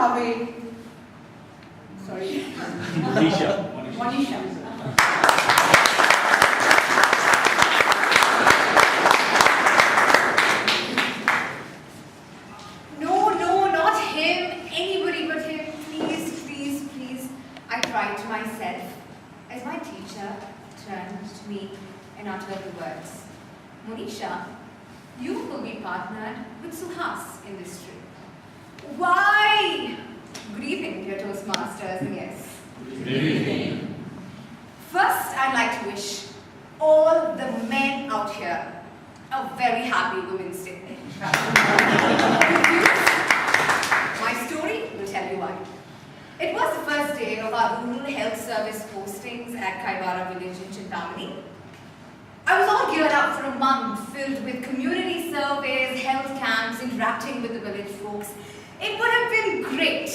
Kaveh. Sorry. Monisha. No, not him. Anybody but him. Please. I cried to myself as my teacher turned to me and uttered the words, Monisha, you will be partnered with Suhas in this trip. Why? Good evening, dear Toastmasters, and yes. Good evening. First, I'd like to wish all the men out here a very happy Women's Day. My story will tell you why. It was the first day of our rural health service postings at Kaibara village in Chintamani. I was all geared up for a month filled with community surveys, health camps, interacting with the village folks. It would have been great,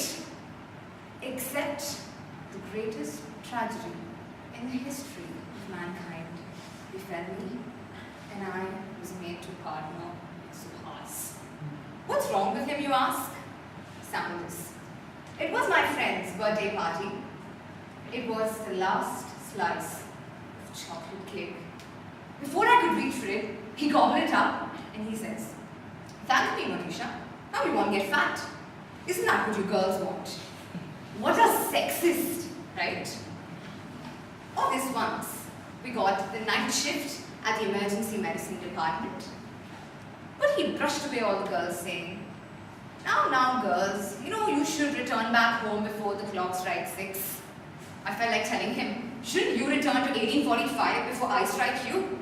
except the greatest tragedy in the history of mankind befell me, and I was made to partner Suhas. What's wrong with him, you ask? Sample this. It was my friend's birthday party. It was the last slice of chocolate cake. Before I could reach for it, he gobbled it up and he says, "Thank me, Monisha. Now you won't get fat. Isn't that what you girls want?" What a sexist, right? All this once, we got the night shift at the emergency medicine department. But he brushed away all the girls saying, Now, girls, you should return back home before the clock strikes 6. I felt like telling him, shouldn't you return to 1845 before I strike you?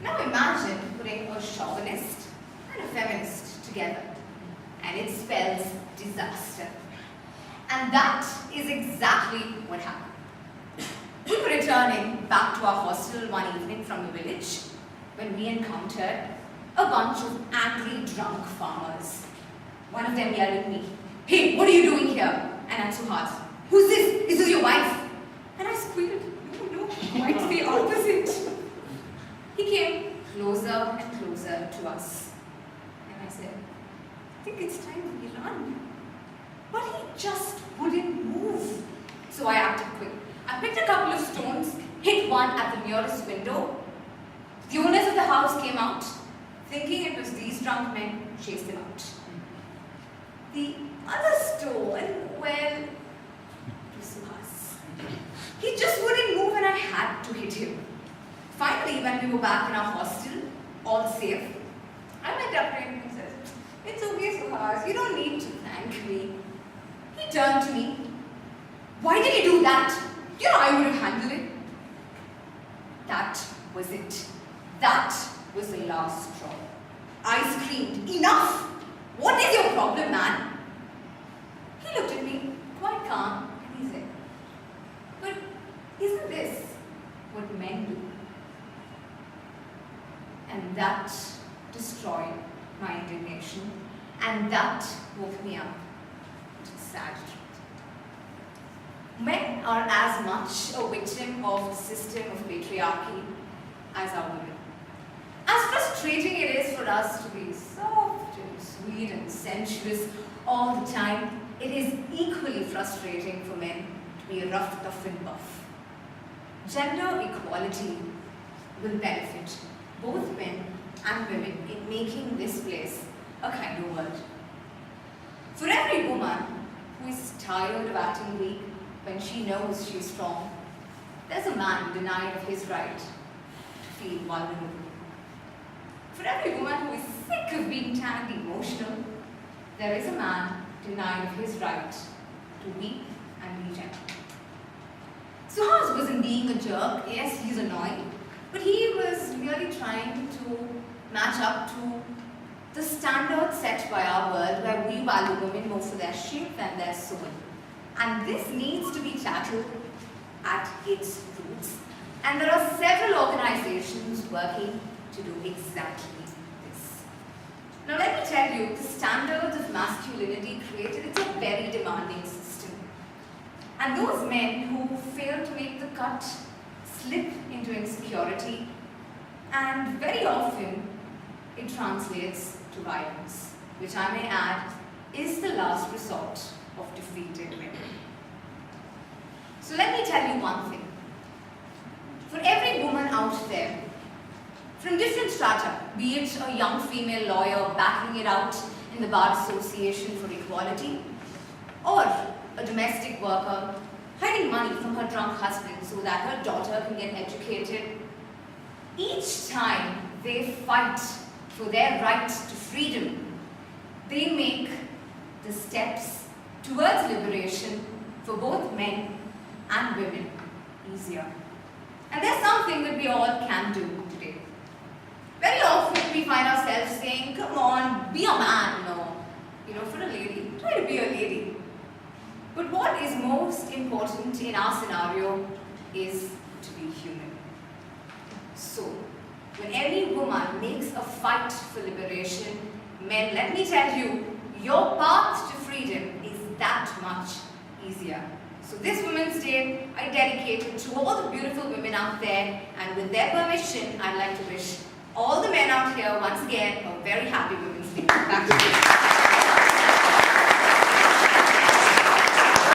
Now imagine putting a chauvinist and a feminist together, and it spells disaster. And that is exactly what happened. We were returning back to our hostel one evening from the village when we encountered a bunch of angry drunk farmers. One of them yelled at me, "Hey, what are you doing here?" And at Suhas, "Who's this? Is this your wife?" And I squealed, No, quite the opposite. He came closer and closer to us. And I said, "I think it's time we run." But he just wouldn't move. So I acted quick. I picked a couple of stones, hit one at the nearest window. The owners of the house came out, thinking it was these drunk men, chased him out. The other stone, well, it was Suhas. He just wouldn't move and I had to hit him. Finally, when we were back in our hostel, all safe, I went up to him and said, "It's okay, Suhas, you don't need to thank me." He turned to me. "Why did you do that? I would have handled it." That was it. That was the last straw. I screamed, "Enough! What is your problem, man?" He looked at me, quite calm, and he said, "But isn't this what men do?" And that destroyed my indignation, and that woke me up to the sad truth. Men are as much a victim of the system of patriarchy as are women. As frustrating it is for us to be soft and sweet and sensuous all the time, it is equally frustrating for men to be rough, tough and buff. Gender equality will benefit both men and women in making this place a kinder world. For every woman who is tired of acting weak when she knows she is strong, there's a man denied of his right to feel vulnerable. For every woman who is sick of being tagged emotional, there is a man denied of his right to weep and be gentle. Suhas wasn't being a jerk. Yes, he's annoying, but he was merely trying to match up to the standards set by our world where we value women more for their shape than their soul. And this needs to be tackled at its roots. And there are several organizations working to do exactly this. Now let me tell you, the standards of masculinity created, it's a very demanding system. And those men who fail to make the cut slip into insecurity, and very often it translates to violence, which I may add is the last resort of defeated men. So let me tell you one thing. For every woman out there, from different strata, be it a young female lawyer battling it out in the Bar Association for equality, or a domestic worker hiding money from her drunk husband so that her daughter can get educated, each time they fight for their right to freedom, they make the steps towards liberation for both men and women easier. And there's something that we all can do today. Very often we find ourselves saying, come on, be a man, for a lady, try to be a lady. But what is most important in our scenario is to be human. So, when any woman makes a fight for liberation, men, let me tell you, your path to freedom is that much easier. So this Women's Day, I dedicate it to all the beautiful women out there, and with their permission, I'd like to wish all the men out here once again a very happy Women's Day.